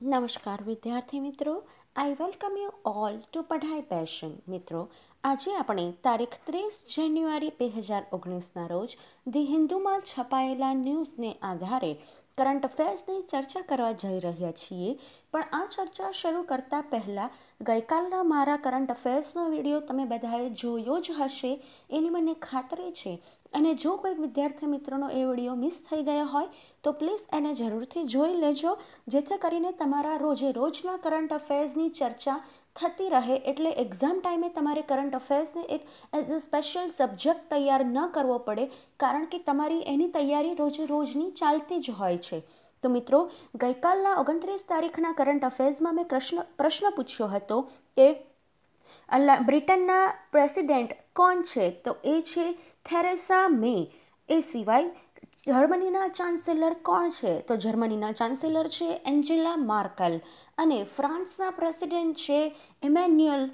નમસ્કાર વિદ્યાર્થી મિત્રો, I welcome you all to Padhai Passion. મિત્રો, આજે આપણે તારીખ 30 જાન્યુઆરી 2019ના રોજ ધી હિન્દુમાં છપાયેલા ન્યૂઝને આધારે કરંટ અફેર્સની ચર્ચા કરવા જઈ રહ્યા છીએ. પણ આ ચર્ચા શરૂ કરતાં પહેલાં ગઈકાલના મારા કરંટ અફેર્સનો વિડીયો તમે બધાએ જોયો જ હશે એની મને ખાતરી છે. અને જો કોઈક વિદ્યાર્થી મિત્રોનો એ વિડીયો મિસ થઈ ગયો હોય તો પ્લીઝ એને જરૂરથી જોઈ લેજો, જેથી કરીને તમારા રોજે રોજના કરંટ અફેર્સની ચર્ચા થતી રહે. એટલે એક્ઝામ ટાઈમે તમારે કરંટ અફેર્સને એક એઝ અ સ્પેશિયલ સબ્જેક્ટ તૈયાર ન કરવો પડે, કારણ કે તમારી એની તૈયારી રોજે રોજની ચાલતી જ હોય છે. તો મિત્રો, ગઈકાલના 29 તારીખના કરંટ અફેર્સમાં મેં પ્રશ્ન પૂછ્યો હતો કે બ્રિટનના પ્રેસિડેન્ટ કોણ છે? તો એ છે થેરેસા મે. એ સિવાય જર્મનીના ચાન્સેલર કોણ છે? તો જર્મનીના ચાન્સેલર છે એન્જેલા માર્કેલ. અને ફ્રાન્સના પ્રેસિડેન્ટ છે ઇમેન્યુઅલ.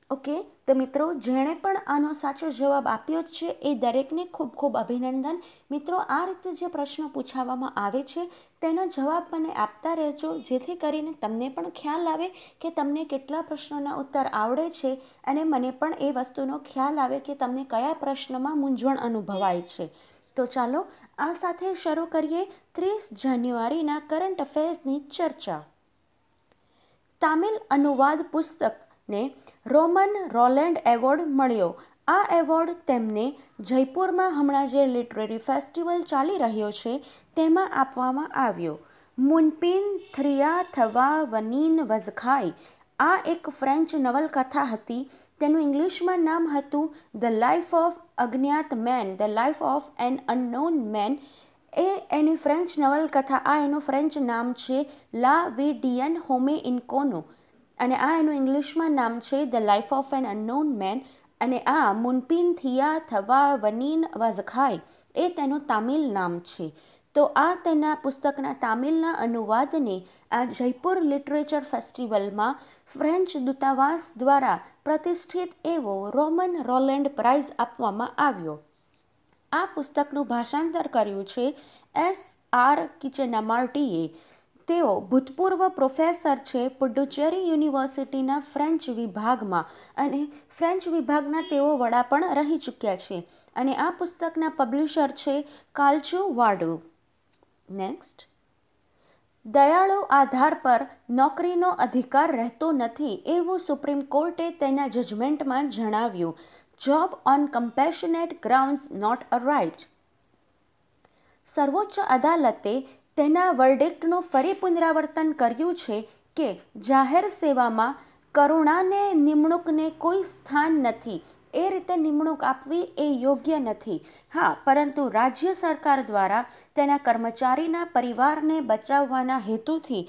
ઓકે, તો મિત્રો, જેણે પણ આનો સાચો જવાબ આપ્યો છે એ દરેકને ખૂબ ખૂબ અભિનંદન. મિત્રો, આ રીતે જે પ્રશ્નો પૂછાવામાં આવે છે તેનો જવાબ મને આપતા રહેજો, જેથી કરીને તમને પણ ખ્યાલ આવે કે તમને કેટલા પ્રશ્નોના ઉત્તર આવડે છે, અને મને પણ એ વસ્તુનો ખ્યાલ આવે કે તમને કયા પ્રશ્નમાં મૂંઝવણ અનુભવાય છે. તો ચાલો આ સાથે શરૂ કરીએ 30 જાન્યુઆરીના કરંટ અફેર્સની ચર્ચા. તામિલ અનુવાદ પુસ્તકને રોમન રોલેન્ડ એવોર્ડ મળ્યો. આ એવોર્ડ તેમને જયપુરમાં હમણાં જે લિટરેરી ફેસ્ટિવલ ચાલી રહ્યો છે તેમાં આપવામાં આવ્યો. મુનપિન થ્રિયા થવા વનીન વઝખાઈ. આ એક ફ્રેન્ચ નવલકથા હતી. તેનું ઇંગ્લિશમાં નામ હતું ધ લાઈફ ઓફ અજ્ઞાત man, the life of an unknown man. એની ફ્રેન્ચ નવલકથા, આ એનું ફ્રેન્ચ નામ છે લા વિડિયન હોમે ઇનકોનો, અને આ એનું ઇંગ્લિશમાં નામ છે the life of an unknown man. અને આ મુનપિન થિયા થવા વનીન વઝખાઈ એ તેનું તામિલ નામ છે. તો આ તેના પુસ્તકના તામિલના અનુવાદને આ જયપુર લિટરેચર ફેસ્ટિવલમાં ફ્રેન્ચ દૂતાવાસ દ્વારા પ્રતિષ્ઠિત એવો રોમન રોલેન્ડ પ્રાઇઝ આપવામાં આવ્યો. આ પુસ્તકનું ભાષાંતર કર્યું છે S.R. કિચેનામાર્ટીએ. તેઓ ભૂતપૂર્વ પ્રોફેસર છે પુડુચેરી યુનિવર્સિટીના ફ્રેન્ચ વિભાગમાં, અને ફ્રેન્ચ વિભાગના તેઓ વડા પણ રહી ચૂક્યા છે. અને આ પુસ્તકના પબ્લિશર છે કાલચુ વાડુ. નેક્સ્ટ. દયાળુ આધાર પર નોકરીનો અધિકાર રહેતો નથી એવું સુપ્રીમ કોર્ટે તેના જજમેન્ટમાં જણાવ્યું. Job on compassionate grounds not a right. સર્વોચ્ચ અદાલતે તેના વર્ડિક્ટનું ફરી પુનરાવર્તન કર્યું છે કે જાહેર સેવામાં કરુણાને નિમણૂકને કોઈ સ્થાન નથી. એ રીતે નિમણૂક આપવી એ યોગ્ય નથી. હા, પરંતુ રાજ્ય સરકાર દ્વારા તેના કર્મચારીના પરિવારને બચાવવાના હેતુથી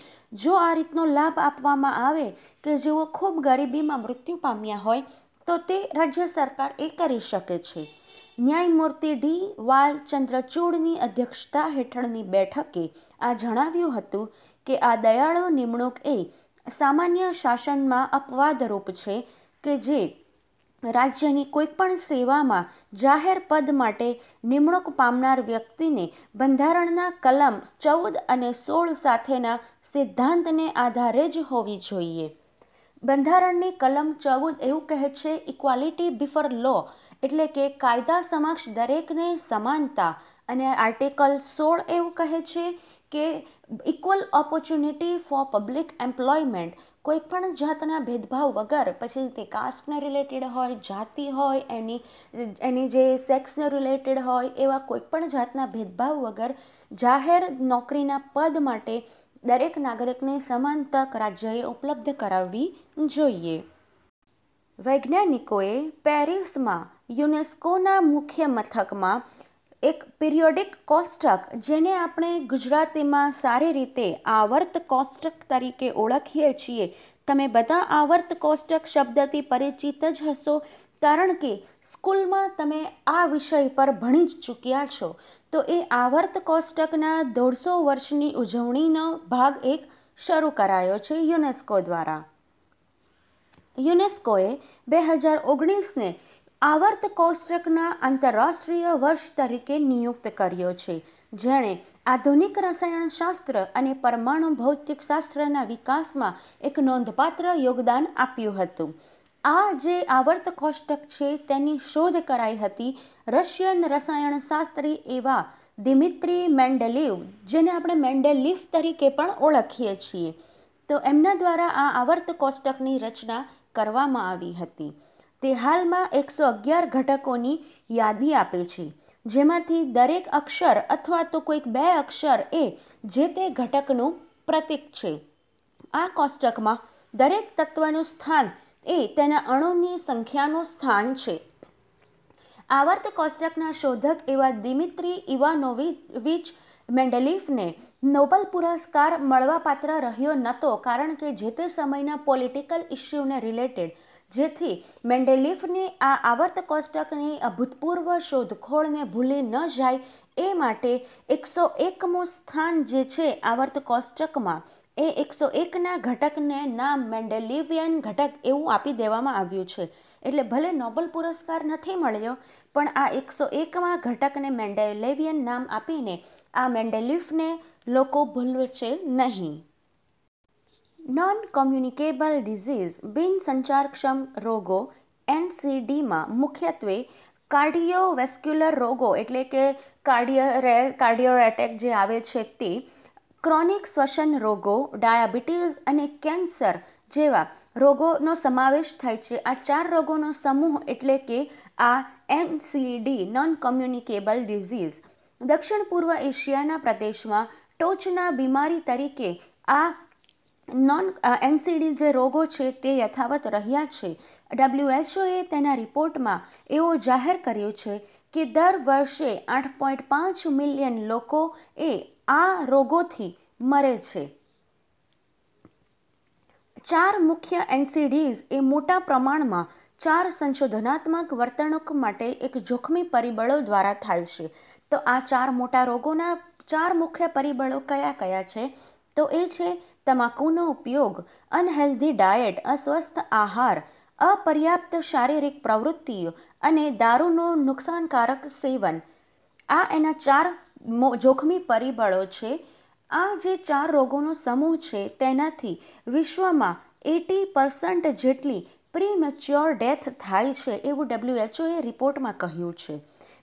જો આ રીતનો લાભ આપવામાં આવે કે જેઓ ખૂબ ગરીબીમાં મૃત્યુ પામ્યા હોય, તો તે રાજ્ય સરકાર એ કરી શકે છે. ન્યાયમૂર્તિ D.Y. ચંદ્રચૂડની અધ્યક્ષતા હેઠળની બેઠકે આ જણાવ્યું હતું કે આ દયાળુ નિમણૂક એ સામાન્ય શાસનમાં અપવાદરૂપ છે કે જે રાજ્યની કોઈપણ સેવામાં જાહેર પદ માટે નિમણૂક પામનાર વ્યક્તિને બંધારણના કલમ 14 અને 16 સાથેના સિદ્ધાંતને આધારે જ હોવી જોઈએ. બંધારણની કલમ 14 એવું કહે છે ઇક્વાલિટી બિફોર લો, એટલે કે કાયદા સમક્ષ દરેકને સમાનતા. અને આર્ટિકલ 16 એવું કહે છે કે equal opportunity four public employment. કોઈ પણ જાતના ભેદભાવ વગર, પછી તે કાસ્ટને રિલેટેડ હોય, જાતિ હોય, એની જે સેક્સને રિલેટેડ હોય, એવા કોઈ પણ જાતના ભેદભાવ વગર જાહેર નોકરીના પદ માટે દરેક નાગરિકને સમાન તક રાજ્યએ ઉપલબ્ધ કરાવવી જોઈએ. વૈજ્ઞાનિકોએ પેરિસમાં યુનેસ્કોના મુખ્ય મથકમાં એક પિરિયોડિક કોષ્ટક, જેને આપણે ગુજરાતીમાં સારી રીતે આવર્ત કોષ્ટક તરીકે ઓળખીએ છીએ. તમે બધા આવર્ત કોષ્ટક શબ્દથી પરિચિત જ હશો, કારણ કે સ્કૂલમાં તમે આ વિષય પર ભણી જ ચૂક્યા છો. તો એ આવર્ત કોષ્ટકના 150 વર્ષની ઉજવણીનો ભાગ એક શરૂ કરાયો છે યુનેસ્કો દ્વારા. યુનેસ્કોએ 2019ને આવર્ત કોષ્ટકના આંતરરાષ્ટ્રીય વર્ષ તરીકે નિયુક્ત કર્યો છે. જેણે આધુનિક રસાયણશાસ્ત્ર અને પરમાણુ ભૌતિકશાસ્ત્રના વિકાસમાં એક નોંધપાત્ર યોગદાન આપ્યું હતું. આ જે આવર્ત કોષ્ટક છે તેની શોધ કરાઈ હતી રશિયન રસાયણશાસ્ત્રી એવા દિમિત્રી મેન્ડેલીવ, જેને આપણે મેન્ડેલીફ તરીકે પણ ઓળખીએ છીએ. તો એમના દ્વારા આ આવર્ત કોષ્ટકની રચના કરવામાં આવી હતી. તે હાલમાં 111 ઘટકોની યાદી આપે છે, જેમાંથી દરેક અક્ષર અથવા તો કોઈક 2 અક્ષર એ જે તે ઘટકનું પ્રતીક છે. આ કોષ્ટકમાં દરેક તત્વનું સ્થાન એ તેના અણુની સંખ્યાનું સ્થાન છે. આવર્ત કોષ્ટકના શોધક એવા દિમિત્રી ઇવાનોવિચ મેન્ડેલીફને નોબેલ પુરસ્કાર મળવાપાત્ર રહ્યો નહોતો, કારણ કે જે તે સમયના પોલિટિકલ ઇસ્યુને રિલેટેડ, જેથી મેન્ડેલીફને આ આવર્ત કોષ્ટકની અભૂતપૂર્વ શોધખોળને ભૂલી ન જાય એ માટે 101મું સ્થાન જે છે આવર્ત કોષ્ટકમાં, એ 101ના ઘટકને નામ મેન્ડેલિવિયન ઘટક એવું આપી દેવામાં આવ્યું છે. એટલે ભલે નોબેલ પુરસ્કાર નથી મળ્યો, પણ આ 101મા ઘટકને મેન્ડેલિવિયન નામ આપીને આ મેન્ડેલીફને લોકો ભૂલવે છે નહીં. નોન કોમ્યુનિકેબલ ડિઝીઝ બિનસંચારક્ષમ રોગો NCDમાં મુખ્યત્વે કાર્ડિયોવેસ્ક્યુલર રોગો એટલે કે કાર્ડિયો એટેક જે આવે છે તે, ક્રોનિક શ્વસન રોગો, ડાયાબિટીસ અને કેન્સર જેવા રોગોનો સમાવેશ થાય છે. આ 4 રોગોનો સમૂહ એટલે કે આ NCD નોન કોમ્યુનિકેબલ ડિઝીઝ દક્ષિણ પૂર્વ એશિયાના પ્રદેશમાં ટોચના બીમારી તરીકે આ NCD જે રોગો છે તે યથાવત રહ્યા છે. WHOએ તેના રિપોર્ટમાં એવું જાહેર કર્યું છે કે દર વર્ષે 8.5 મિલિયન લોકો એ આ રોગોથી મરે છે. 4 મુખ્ય NCDs એ મોટા પ્રમાણમાં 4 સંશોધનાત્મક વર્તણૂક માટે એક જોખમી પરિબળો દ્વારા થાય છે. તો આ 4 મોટા રોગોના 4 મુખ્ય પરિબળો કયા કયા છે? તો એ છે તમાકુનો ઉપયોગ, અનહેલ્ધી ડાયટ, અસ્વસ્થ આહાર, અપર્યાપ્ત શારીરિક પ્રવૃત્તિઓ અને દારૂનું નુકસાનકારક સેવન. આ એના 4 જોખમી પરિબળો છે. આ જે 4 રોગોનો સમૂહ છે તેનાથી વિશ્વમાં 80% જેટલી પ્રીમેચ્યોર ડેથ થાય છે એવું WHOએ રિપોર્ટમાં કહ્યું છે.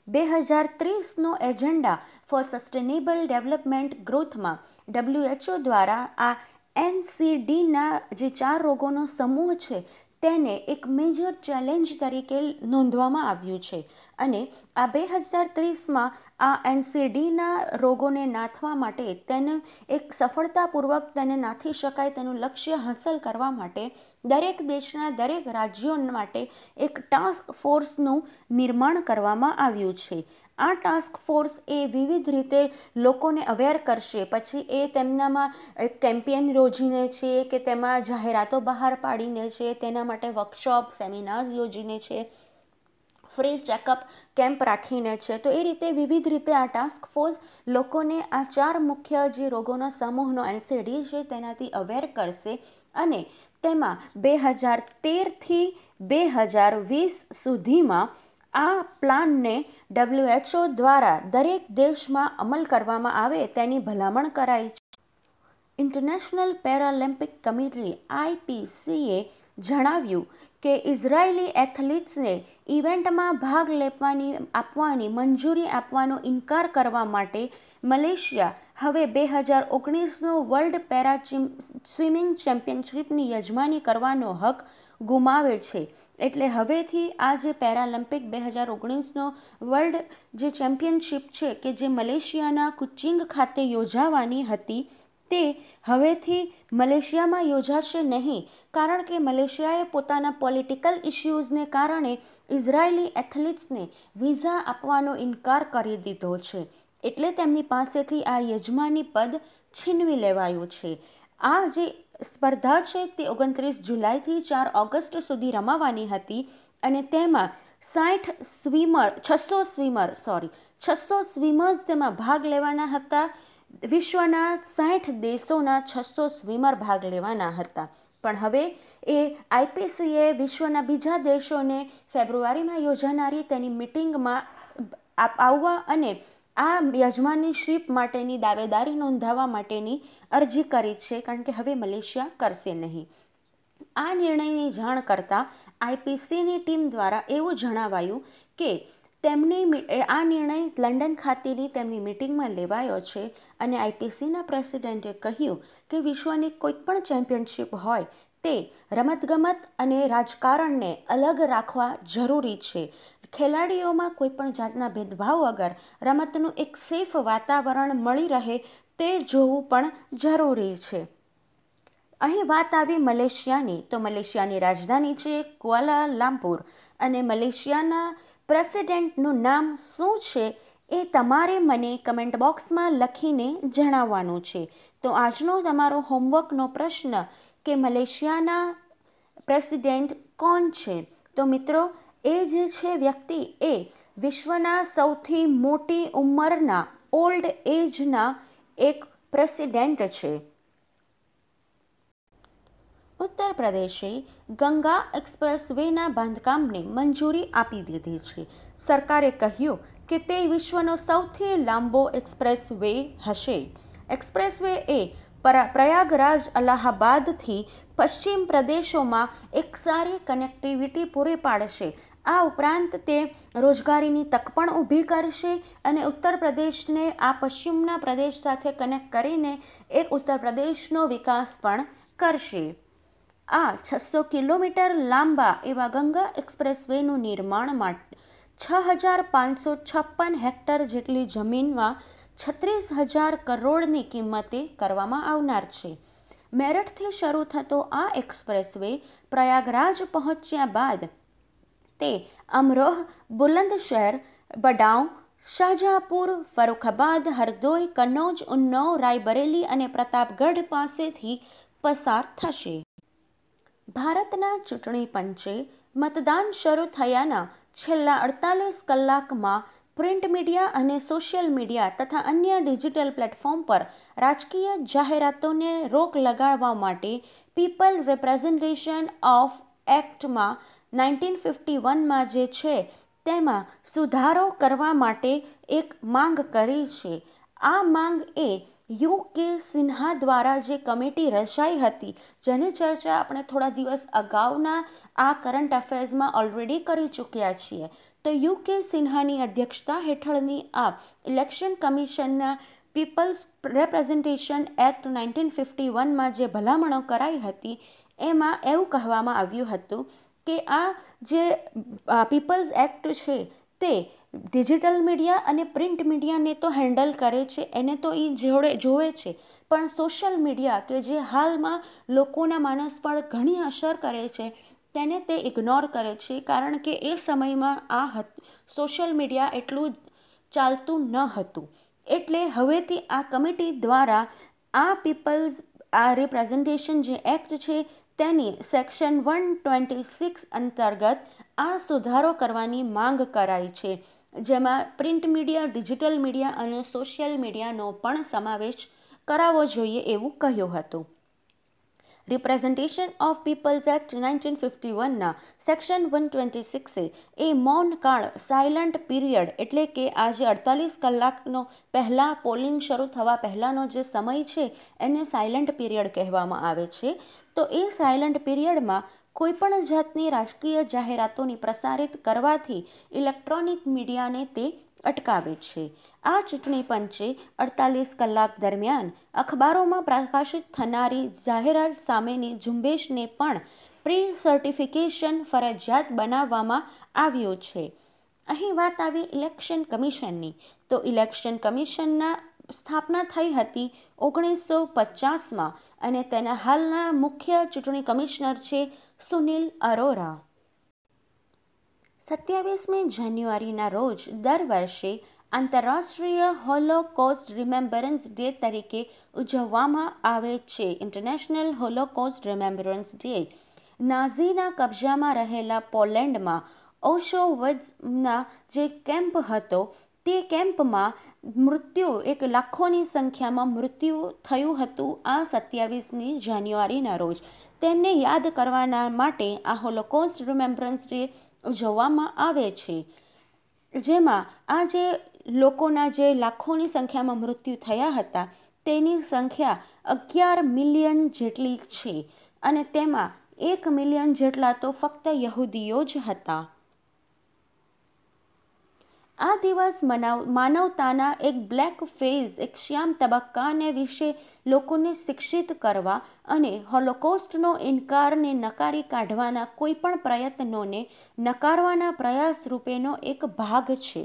2030નો એજન્ડા ફોર સસ્ટેનેબલ ડેવલપમેન્ટ ગ્રોથમાં WHO દ્વારા આ NCDના જે 4 રોગોનો સમૂહ છે તેને એક મેજર ચેલેન્જ તરીકે નોંધવામાં આવ્યું છે. અને આ 2030માં આ NCDના રોગોને નાથવા માટે, તેને એક સફળતાપૂર્વક તેને નાથી શકાય તેનું લક્ષ્ય હાંસલ કરવા માટે દરેક દેશના દરેક રાજ્યો માટે એક ટાસ્ક ફોર્સનું નિર્માણ કરવામાં આવ્યું છે. આ ટાસ્ક ફોર્સ એ વિવિધ રીતે લોકોને અવેર કરશે. પછી એ તેમનામાં એક કેમ્પેન યોજીને છે કે તેમાં જાહેરાતો બહાર પાડીને છે, તેના માટે વર્કશોપ, સેમિનાર્સ યોજીને છે, ફ્રી ચેકઅપ કેમ્પ રાખીને છે. તો એ રીતે વિવિધ રીતે આ ટાસ્ક ફોર્સ લોકોને આ 4 મુખ્ય જે રોગોના સમૂહનો NCD છે તેનાથી અવેર કરશે. અને તેમાં 2013થી 2020 સુધીમાં આ પ્લાનને WHO દ્વારા દરેક દેશમાં અમલ કરવામાં આવે તેની ભલામણ કરાઈ છે. ઇન્ટરનેશનલ પેરાલિમ્પિક કમિટી IPCએ જણાવ્યું કે ઇઝરાયેલી એથ્લીટ્સને ઇવેન્ટમાં ભાગ આપવાની મંજૂરી આપવાનો ઇનકાર કરવા માટે મલેશિયા હવે 2019નો વર્લ્ડ પેરા સ્વિમિંગ ચેમ્પિયનશિપની યજમાની કરવાનો હક ગુમાવે છે. એટલે હવેથી આ જે પેરાલિમ્પિક 2019નો વર્લ્ડ જે ચેમ્પિયનશિપ છે કે જે મલેશિયાના કુચિંગ ખાતે યોજાવાની હતી, તે હવેથી મલેશિયામાં યોજાશે નહીં, કારણ કે મલેશિયાએ પોતાના પોલિટિકલ ઇશ્યુઝને કારણે ઇઝરાયેલી એથ્લીટ્સને વિઝા આપવાનો ઇનકાર કરી દીધો છે. એટલે તેમની પાસેથી આ યજમાની પદ છીનવી લેવાયું છે. આ જે સ્પર્ધા છે તે 29 જુલાઈથી 4 ઓગસ્ટ સુધી રમાવાની હતી અને તેમાં 600 સ્વિમર્સ તેમાં ભાગ લેવાના હતા. વિશ્વના 60 દેશોના 600 સ્વિમર ભાગ લેવાના હતા. પણ હવે એ IPCએ વિશ્વના બીજા દેશોને ફેબ્રુઆરીમાં યોજાનારી તેની મિટિંગમાં આવવા અને આ યજમાનીશીપ માટેની દાવેદારી નોંધાવવા માટેની અરજી કરી છે, કારણ કે હવે મલેશિયા કરશે નહીં. આ નિર્ણયની જાણ કરતાં આઈપીસીની ટીમ દ્વારા એવું જણાવાયું કે આ નિર્ણય લંડન ખાતેની તેમની મિટિંગમાં લેવાયો છે અને આઈપીસીના પ્રેસિડેન્ટે કહ્યું કે વિશ્વની કોઈ પણ ચેમ્પિયનશિપ હોય તે રમતગમત અને રાજકારણને અલગ રાખવા જરૂરી છે. ખેલાડીઓમાં કોઈ પણ જાતના ભેદભાવ વગર રમતનું એક સેફ વાતાવરણ મળી રહે તે જોવું પણ જરૂરી છે. અહીં વાત આવી મલેશિયાની, તો મલેશિયાની રાજધાની છે કુઆલાલંપુર અને મલેશિયાના પ્રેસિડેન્ટનું નામ શું છે એ તમારે મને કમેન્ટ બોક્સમાં લખીને જણાવવાનું છે. તો આજનો તમારો હોમવર્કનો પ્રશ્ન કે મલેશિયાના પ્રેસિડેન્ટ કોણ છે? તો મિત્રો, એ જે છે વ્યક્તિ એ વિશ્વના સૌથી મોટી ઉંમરના ઓલ્ડ એજના એક પ્રેસિડેન્ટ છે. ઉત્તર પ્રદેશે ગંગા એક્સપ્રેસવેના બાંધકામને મંજૂરી આપી દીધી છે. સરકારે કહ્યું કે તે વિશ્વનો સૌથી લાંબો એક્સપ્રેસવે હશે. એક્સપ્રેસવે એ પ્રયાગરાજ અલ્હાબાદથી પશ્ચિમ પ્રદેશોમાં એક સારી કનેક્ટિવિટી પૂરી પાડશે. આ ઉપરાંત તે રોજગારીની તક પણ ઊભી કરશે અને ઉત્તર પ્રદેશને આ પશ્ચિમના પ્રદેશ સાથે કનેક્ટ કરીને એક ઉત્તર પ્રદેશનો વિકાસ પણ કરશે. આ 600 કિલોમીટર લાંબા એવા ગંગા એક્સપ્રેસવેનું નિર્માણ માટે 6,556 હેક્ટર જેટલી જમીનમાં 36,000 કરોડની કિંમતે કરવામાં આવનાર છે. મેરઠથી શરૂ થતો આ એક્સપ્રેસવે પ્રયાગરાજ પહોંચ્યા બાદ તે અમરોહ, બુલંદશહર, બડાઉં, શાહજહાંપુર, ફરુખાબાદ, હરદોઈ, કન્નૌજ, ઉન્નાવ, રાયબરેલી અને પ્રતાપગઢ પાસેથી પસાર થશે. ભારતના ચૂંટણી પંચે મતદાન શરૂ થયાના છેલ્લા 48 કલાકમાં પ્રિન્ટ મીડિયા અને સોશિયલ મીડિયા તથા અન્ય ડિજિટલ પ્લેટફોર્મ પર રાજકીય જાહેરાતોને રોક લગાડવા માટે પીપલ રિપ્રેઝન્ટેશન ઓફ એક્ટમાં 1951માં જે છે તેમાં સુધારો કરવા માટે એક માંગ કરી છે. આ માંગ એ યુ.કે. સિન્હા દ્વારા જે કમિટી રચાઈ હતી, જેની ચર્ચા આપણે થોડા દિવસ અગાઉના આ કરંટ અફેર્સમાં ઓલરેડી કરી ચૂક્યા છીએ. તો યુ.કે. સિન્હાની અધ્યક્ષતા હેઠળની આ ઇલેક્શન કમિશનના પીપલ્સ રિપ્રેઝન્ટેશન એક્ટ 1951માં જે ભલામણો કરાઈ હતી એમાં એવું કહેવામાં આવ્યું હતું કે આ જે પીપલ્સ એક્ટ છે તે ડિજિટલ મીડિયા અને પ્રિન્ટ મીડિયાને તો હેન્ડલ કરે છે, એને તો એ જોવે છે, પણ સોશિયલ મીડિયા કે જે હાલમાં લોકોના માનસ પર ઘણી અસર કરે છે તેને તે ઇગ્નોર કરે છે, કારણ કે એ સમયમાં આ સોશિયલ મીડિયા એટલું ચાલતું ન હતું. એટલે હવેથી આ કમિટી દ્વારા આ પીપલ્સ રિપ્રેઝન્ટેશન જે એક્ટ છે તેની સેક્શન 126 અંતર્ગત આ સુધારો કરવાની માંગ કરાઈ છે, જેમાં પ્રિન્ટ મીડિયા, ડિજિટલ મીડિયા અને સોશિયલ મીડિયાનો પણ સમાવેશ કરાવવો જોઈએ એવું કહ્યું હતું. રિપ્રેઝન્ટેશન ઓફ પીપલ્સ એક્ટ 1951ના સેક્શન 126 એ મૌન કાળ, સાયલન્ટ પીરિયડ, એટલે કે આજે 48 કલાકનો પહેલાં પોલિંગ શરૂ થવા પહેલાંનો જે સમય છે એને સાયલન્ટ પીરિયડ કહેવામાં આવે છે. તો એ સાયલન્ટ પીરિયડમાં કોઈપણ જાતની રાજકીય જાહેરાતોની પ્રસારિત કરવાથી ઇલેક્ટ્રોનિક મીડિયાને તે અટકાવે છે. આ ચૂંટણી પંચે 48 કલાક દરમિયાન અખબારોમાં પ્રકાશિત થનારી જાહેરાત સામેની ઝુંબેશને પણ પ્રી સર્ટિફિકેશન ફરજિયાત બનાવવામાં આવ્યું છે. અહીં વાત આવી ઇલેક્શન કમિશનની. તો ઇલેક્શન કમિશનના સ્થાપના થઈ હતી 1950માં અને તેના હાલના મુખ્ય ચૂંટણી કમિશનર છે સુનિલ અરોરા. 27મી જાન્યુઆરીના રોજ દર વર્ષે આંતરરાષ્ટ્રીય હોલોકોસ્ટ રિમેમ્બરન્સ ડે તરીકે ઉજવવામાં આવે છે. ઇન્ટરનેશનલ હોલોકોસ્ટ રિમેમ્બરન્સ ડે નાઝીના કબજામાં રહેલા પોલેન્ડમાં ઓશોવિટ્ઝના જે કેમ્પ હતો તે કેમ્પમાં એક લાખોની સંખ્યામાં મૃત્યુ થયું હતું આ 27મી જાન્યુઆરીના રોજ. તેમને યાદ કરવાના માટે આ હોલોકોસ્ટ રિમેમ્બરન્સ ડે ઉજવવામાં આવે છે, જેમાં આ જે લોકોના જે લાખોની સંખ્યામાં મૃત્યુ થયા હતા તેની સંખ્યા 11 મિલિયન જેટલી છે અને તેમાં 1 મિલિયન જેટલા તો ફક્ત યહૂદીઓ જ હતા. આ દિવસ માનવતાના એક બ્લેક ફેઝ, એક શ્યામ તબક્કાને વિશે લોકોને શિક્ષિત કરવા અને હોલોકોસ્ટનો ઇનકારને નકારી કાઢવાના કોઈપણ પ્રયત્નોને નકારવાના પ્રયાસ રૂપેનો એક ભાગ છે.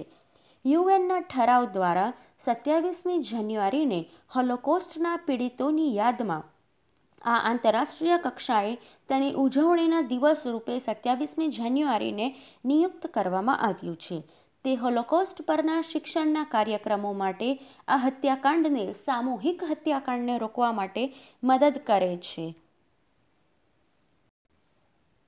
યુએનના ઠરાવ દ્વારા 27મી જાન્યુઆરીને હોલોકોસ્ટના પીડિતોની યાદમાં આ આંતરરાષ્ટ્રીય કક્ષાએ તેની ઉજવણીના દિવસ રૂપે 27મી જાન્યુઆરીને નિયુક્ત કરવામાં આવ્યું છે. તે હોલોકોસ્ટ પરના શિક્ષણના કાર્યક્રમો માટે આ હત્યાકાંડને, સામૂહિક હત્યાકાંડને રોકવા માટે મદદ કરે છે.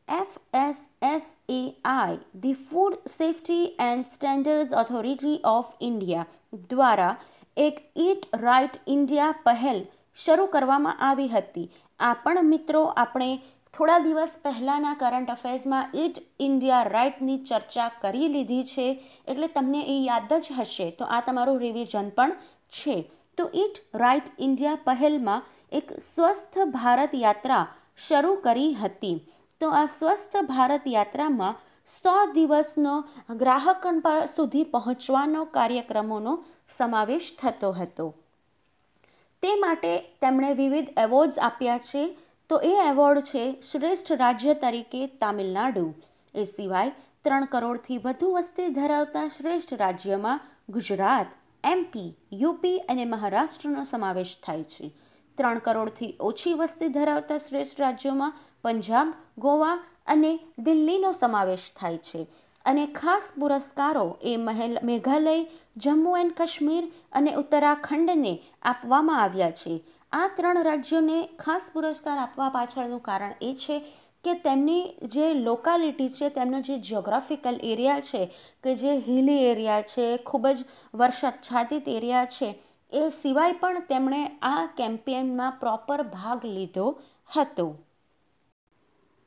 FSSAI, the Food Safety and Standards Authority of India દ્વારા એક ઈટ રાઇટ ઇન્ડિયા પહેલ શરૂ કરવામાં આવી હતી. આ પણ મિત્રો આપણે થોડા દિવસ પહેલાંના કરંટ અફેર્સમાં ઈટ ઇન્ડિયા રાઇટની ચર્ચા કરી લીધી છે, એટલે તમને એ યાદ જ હશે. તો આ તમારું રિવિઝન પણ છે. તો ઈટ રાઇટ ઇન્ડિયા પહેલમાં એક સ્વસ્થ ભારત યાત્રા શરૂ કરી હતી. તો આ સ્વસ્થ ભારત યાત્રામાં 100 દિવસનો ગ્રાહક સુધી પહોંચવાનો કાર્યક્રમોનો સમાવેશ થતો હતો. તે માટે તેમણે વિવિધ એવોર્ડ્સ આપ્યા છે. તો એ એવોર્ડ છે શ્રેષ્ઠ રાજ્ય તરીકે તામિલનાડુ. એ સિવાય 3 કરોડથી વધુ વસ્તી ધરાવતા શ્રેષ્ઠ રાજ્યમાં ગુજરાત, MP, UP અને મહારાષ્ટ્રનો સમાવેશ થાય છે. 3 કરોડથી ઓછી વસ્તી ધરાવતા શ્રેષ્ઠ રાજ્યોમાં પંજાબ, ગોવા અને દિલ્હીનો સમાવેશ થાય છે. અને ખાસ પુરસ્કારો એ મેઘાલય, જમ્મુ એન્ડ કાશ્મીર અને ઉત્તરાખંડને આપવામાં આવ્યા છે. આ 3 રાજ્યોને ખાસ પુરસ્કાર આપવા પાછળનું કારણ એ છે કે તેમની જે લોકાલિટી છે, તેમનો જે જિયોગ્રાફિકલ એરિયા છે, કે જે હિલી એરિયા છે, ખૂબ જ વર્ષાચ્છાદિત એરિયા છે, એ સિવાય પણ તેમણે આ કેમ્પેઇનમાં પ્રોપર ભાગ લીધો હતો.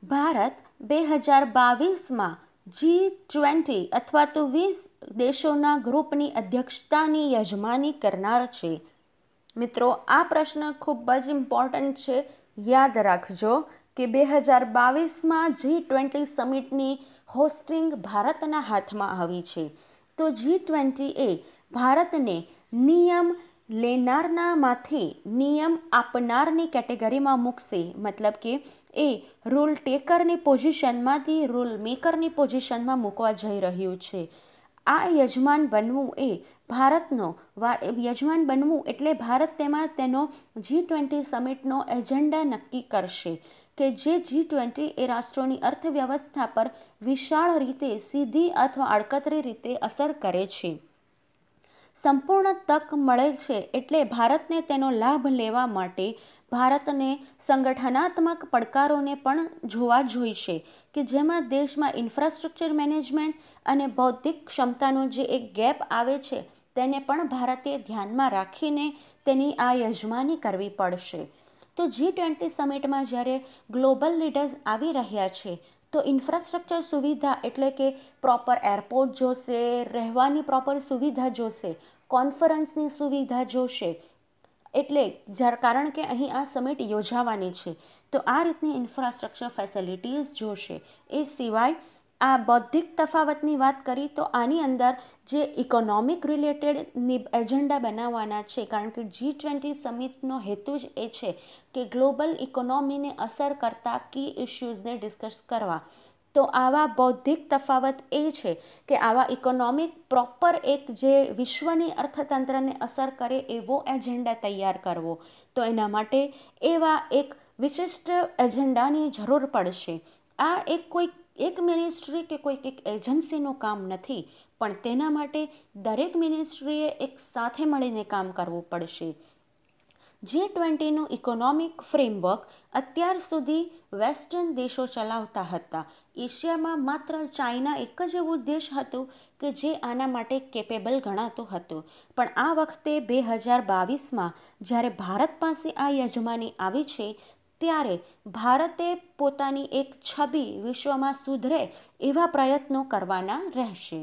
ભારત 2022માં G20 અથવા તો 20 દેશોના ગ્રુપની અધ્યક્ષતાની યજમાની કરનાર છે. મિત્રો, આ પ્રશ્ન ખૂબ જ ઇમ્પોર્ટન્ટ છે. યાદ રાખજો કે 2022માં G20 સમિટની હોસ્ટિંગ ભારતના હાથમાં આવી છે. તો G20 એ ભારતને નિયમ લેનારનામાંથી નિયમ આપનારની કેટેગરીમાં મૂકશે. મતલબ કે એ રૂલ ટેકરની પોઝિશનમાંથી રૂલ મેકરની પોઝિશનમાં મૂકવા જઈ રહ્યું છે. આ યજમાન બનવું એ ભારતનો યજમાન બનવું એટલે ભારત તેમાં તેનો G20 સમિટનો એજન્ડા નક્કી કરશે કે જે G20 એ રાષ્ટ્રોની અર્થવ્યવસ્થા પર વિશાળ રીતે સીધી અથવા આડકતરી રીતે અસર કરે છે. સંપૂર્ણ તક મળે છે એટલે ભારતને તેનો લાભ લેવા માટે ભારતને સંગઠનાત્મક પડકારોને પણ જોવા જોઈશે કે જેમાં દેશમાં ઇન્ફ્રાસ્ટ્રક્ચર મેનેજમેન્ટ અને બૌદ્ધિક ક્ષમતાનો જે એક ગેપ આવે છે તેને પણ ભારતે ધ્યાનમાં રાખીને તેની આ યજમાની કરવી પડશે. તો G20 સમિટમાં જ્યારે ગ્લોબલ લીડર્સ આવી રહ્યા છે તો ઇન્ફ્રાસ્ટ્રક્ચર સુવિધા એટલે કે પ્રોપર એરપોર્ટ જોશે, રહેવાની પ્રોપર સુવિધા જોશે, કોન્ફરન્સની સુવિધા જોશે. એટલે કારણ કે અહીં આ સમિટ યોજાવાની છે તો આ રીતની ઇન્ફ્રાસ્ટ્રક્ચર ફેસિલિટીઝ જોશે. એ સિવાય આ બૌદ્ધિક તફાવતની વાત કરી તો આની અંદર જે ઇકોનોમિક રિલેટેડ એજન્ડા બનાવવાના છે, કારણ કે G20 સમિટનો હેતુ જ એ છે કે ગ્લોબલ ઇકોનોમીને અસર કરતા કી ઇશ્યુઝને ડિસ્કસ કરવા. તો આવા બૌદ્ધિક તફાવત એ છે કે આવા ઇકોનોમિક પ્રોપર એક જે વિશ્વની અર્થતંત્રને અસર કરે એવો એજન્ડા તૈયાર કરવો. તો એના માટે એવા એક વિશિષ્ટ એજન્ડાની જરૂર પડશે. આ એક મિનિસ્ટ્રી કે કોઈક એક એજન્સીનું કામ નથી, પણ તેના માટે દરેક મિનિસ્ટ્રીએ એક સાથે મળીને કામ કરવું પડશે. G20નું ઇકોનોમિક ફ્રેમવર્ક અત્યાર સુધી વેસ્ટર્ન દેશો ચલાવતા હતા. એશિયામાં માત્ર ચાઇના એક જ એવું દેશ હતું કે જે આના માટે કેપેબલ ગણાતું હતું. પણ આ વખતે 2022માં જ્યારે ભારત પાસે આ યજમાની આવી છે ત્યારે ભારતે પોતાની એક છબી વિશ્વમાં સુધરે એવા પ્રયત્નો કરવાના રહેશે.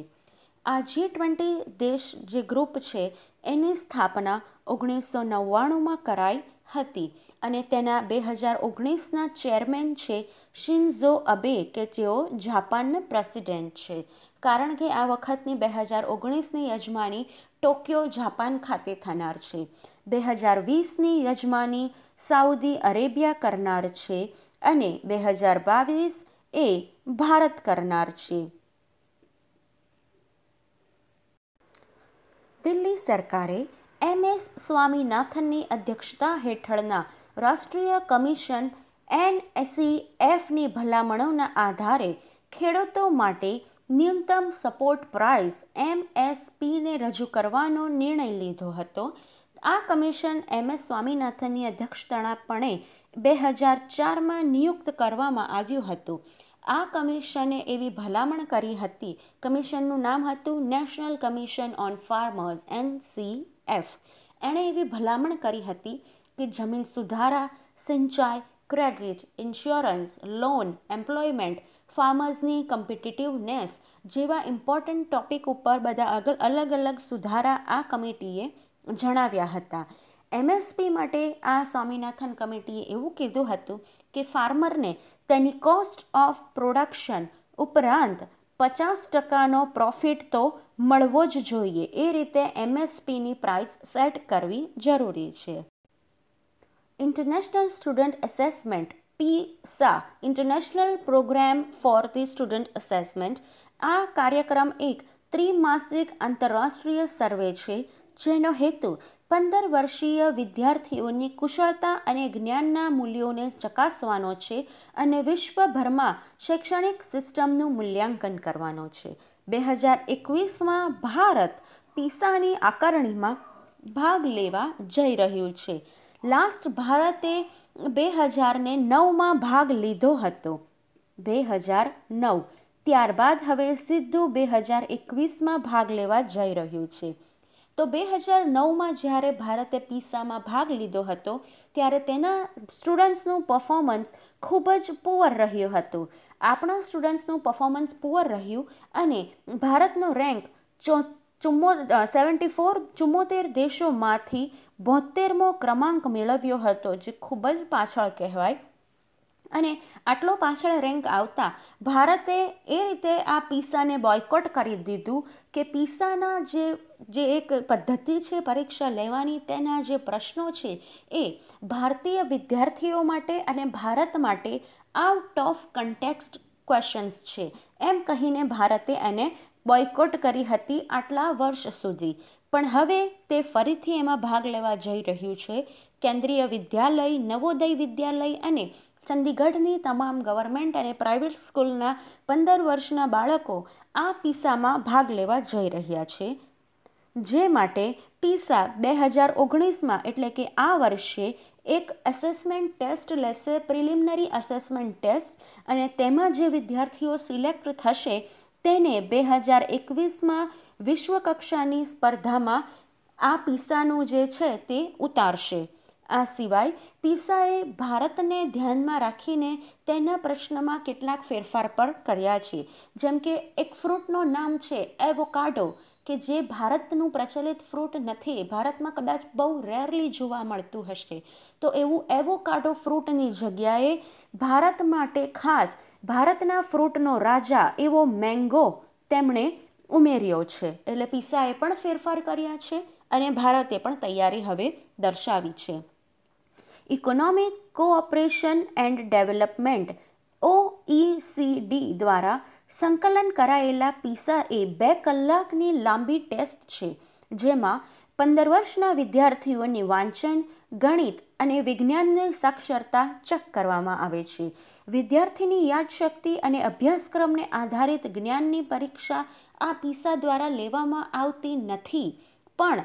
આ G20 દેશ જે ગ્રુપ છે એની સ્થાપના 1999માં કરાઈ હતી અને તેના 2019ના ચેરમેન છે શિન્ઝો અબે, કે જેઓ જાપાનના પ્રેસિડેન્ટ છે. કારણ કે આ વખતની 2019ની યજમાની ટોક્યો, જાપાન ખાતે થનાર છે. 2020ની યજમાની સાઉદી અરેબિયા કરનાર છે અને 2022 એ ભારત કરનાર છે. દિલ્હી સરકારે MS સ્વામીનાથનની અધ્યક્ષતા હેઠળના રાષ્ટ્રીય કમિશન NSEFની ભલામણોના આધારે ખેડૂતો માટે ન્યૂનતમ સપોર્ટ પ્રાઇસ MSPને રજૂ કરવાનો નિર્ણય લીધો હતો. આ કમિશન MS સ્વામીનાથનની અધ્યક્ષતાપણે 2004માં નિયુક્ત કરવામાં આવ્યું હતું. આ કમિશને એવી ભલામણ કરી હતી, કમિશનનું નામ હતું national commission on farmers NCF. એણે એવી ભલામણ કરી હતી કે જમીન સુધારા, સિંચાઈ, ક્રેડિટ, ઇન્સ્યોરન્સ, લોન, એમ્પ્લોયમેન્ટ, ફાર્મર્સની કોમ્પિટિટિવનેસ જેવા ઇમ્પોર્ટન્ટ ટોપિક ઉપર બધા અલગ અલગ સુધારા આ કમિટીએ જણાવ્યા હતા. MSP માટે આ સ્વામીનાથન કમિટીએ એવું કીધું હતું કે ફાર્મરને તેની કોસ્ટ ઓફ પ્રોડક્શન ઉપરાંત 50%નો પ્રોફિટ તો મળવો જ જોઈએ. એ રીતે MSPની પ્રાઇસ સેટ કરવી જરૂરી છે. International student assessment PISA international programme for the student assessment. આ કાર્યક્રમ એક ત્રિમાસિક આંતરરાષ્ટ્રીય સર્વે છે જેનો હેતુ 15 વર્ષીય વિદ્યાર્થીઓની કુશળતા અને જ્ઞાનના મૂલ્યોને ચકાસવાનો છે અને વિશ્વભરમાં શૈક્ષણિક સિસ્ટમનું મૂલ્યાંકન કરવાનો છે. 2021માં ભારત PISAની આકારણીમાં ભાગ લેવા જઈ રહ્યું છે. લાસ્ટ ભારતે 2009માં ભાગ લીધો હતો. 2009 ત્યારબાદ હવે સીધું 2021માં ભાગ લેવા જઈ રહ્યું છે. તો 2009માં જ્યારે ભારતે PISAમાં ભાગ લીધો હતો ત્યારે તેના સ્ટુડન્ટ્સનું પરફોર્મન્સ ખૂબ જ પુઅર રહ્યું હતું. આપણા સ્ટુડન્ટ્સનું પરફોર્મન્સ પુઅર રહ્યું અને ભારતનો રેન્ક 74 દેશોમાંથી 72મો ક્રમાંક મેળવ્યો હતો, જે ખૂબ જ પાછળ કહેવાય. અને આટલો પાછળ રેન્ક આવતા ભારતે એ રીતે આ PISAને બોયકોટ કરી દીધું કે PISAના જે એક પદ્ધતિ છે પરીક્ષા લેવાની, તેના જે પ્રશ્નો છે એ ભારતીય વિદ્યાર્થીઓ માટે અને ભારત માટે આઉટ ઓફ કન્ટેક્સ્ટ ક્વેશ્ચન્સ છે એમ કહીને ભારતે એને બોયકોટ કરી હતી આટલા વર્ષ સુધી. પણ હવે તે ફરીથી એમાં ભાગ લેવા જઈ રહ્યું છે. કેન્દ્રીય વિદ્યાલય, નવોદય વિદ્યાલય અને ચંદીગઢની તમામ ગવર્મેન્ટ અને પ્રાઇવેટ સ્કૂલના 15 વર્ષના બાળકો આ PISAમાં ભાગ લેવા જઈ રહ્યા છે. જે માટે PISA 2019માં એટલે કે આ વર્ષે એક એસેસમેન્ટ ટેસ્ટ લેશે, પ્રિલિમિનરી એસેસમેન્ટ ટેસ્ટ, અને તેમાં જે વિદ્યાર્થીઓ સિલેક્ટ થશે તેને 2021માં વિશ્વકક્ષાની સ્પર્ધામાં આ PISAનું જે છે તે ઉતારશે. આ સિવાય PISAએ ભારતને ધ્યાનમાં રાખીને તેના પ્રશ્નમાં કેટલાક ફેરફાર પણ કર્યા છે. જેમ કે એક ફ્રૂટનું નામ છે એવોકાડો, કે જે ભારતનું પ્રચલિત ફ્રૂટ નથી, ભારતમાં કદાચ બહુ રેરલી જોવા મળતું હશે. તો એવું એવોકાડો ફ્રૂટની જગ્યાએ ભારત માટે ખાસ ભારતના ફ્રૂટનો રાજા એવો મેંગો તેમણે ઉમેર્યો છે. એટલે PISAએ પણ ફેરફાર કર્યા છે અને ભારતે પણ તૈયારી હવે દર્શાવી છે. Economic cooperation and development OECD દ્વારા સંકલન કરાયેલા PISA એ 2 કલાકની લાંબી ટેસ્ટ છે, જેમાં 15 વર્ષના વિદ્યાર્થીઓની વાંચન, ગણિત અને વિજ્ઞાનની સાક્ષરતા ચેક કરવામાં આવે છે. વિદ્યાર્થીની યાદશક્તિ અને અભ્યાસક્રમને આધારિત જ્ઞાનની પરીક્ષા આ PISA દ્વારા લેવામાં આવતી નથી, પણ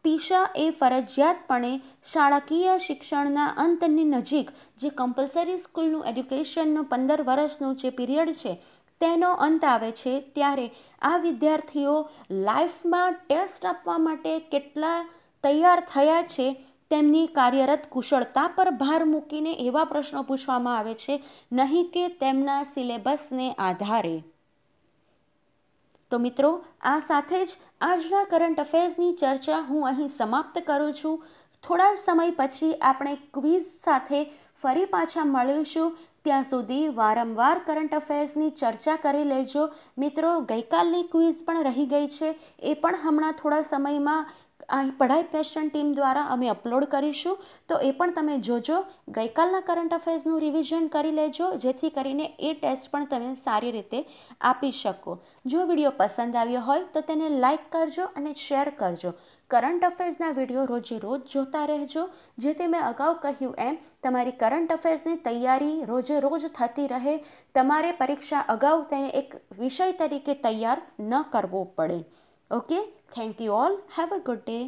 PISA એ ફરજિયાતપણે શાળાકીય શિક્ષણના અંતની નજીક, જે કમ્પલસરી સ્કૂલનું એડ્યુકેશનનું 15 વર્ષનું જે પીરિયડ છે તેનો અંત આવે છે, ત્યારે આ વિદ્યાર્થીઓ લાઈફમાં ટેસ્ટ આપવા માટે કેટલા તૈયાર થયા છે તેમની કાર્યરત કુશળતા પર ભાર મૂકીને એવા પ્રશ્નો પૂછવામાં આવે છે, નહીં કે તેમના સિલેબસને આધારે. તો મિત્રો, આ સાથે જ આજના કરંટ અફેર્સની ચર્ચા હું અહીં સમાપ્ત કરું છું. થોડા સમય પછી આપણે ક્વિઝ સાથે ફરી પાછા મળીશું. ત્યાં સુધી વારંવાર કરંટ અફેર્સની ચર્ચા કરી લેજો. મિત્રો, ગઈકાલની ક્વિઝ પણ રહી ગઈ છે, એ પણ હમણાં થોડા સમયમાં આ પઢાઈ પેશન ટીમ દ્વારા અમે અપલોડ કરીશું, તો એ પણ તમે જોજો. ગઈકાલના કરંટ અફેર્સનું રિવિઝન કરી લેજો, જેથી કરીને એ ટેસ્ટ પણ તમે સારી રીતે આપી શકો. જો વિડીયો પસંદ આવ્યો હોય તો તેને લાઈક કરજો અને શેર કરજો. કરંટ અફેર્સના વિડીયો રોજે રોજ જોતા રહેજો, જેથી મેં અગાઉ કહ્યું એમ તમારી કરંટ અફેર્સની તૈયારી રોજે રોજ થતી રહે. તમારે પરીક્ષા અગાઉ તેને એક વિષય તરીકે તૈયાર ન કરવો પડે. Okay, thank you all. Have a good day.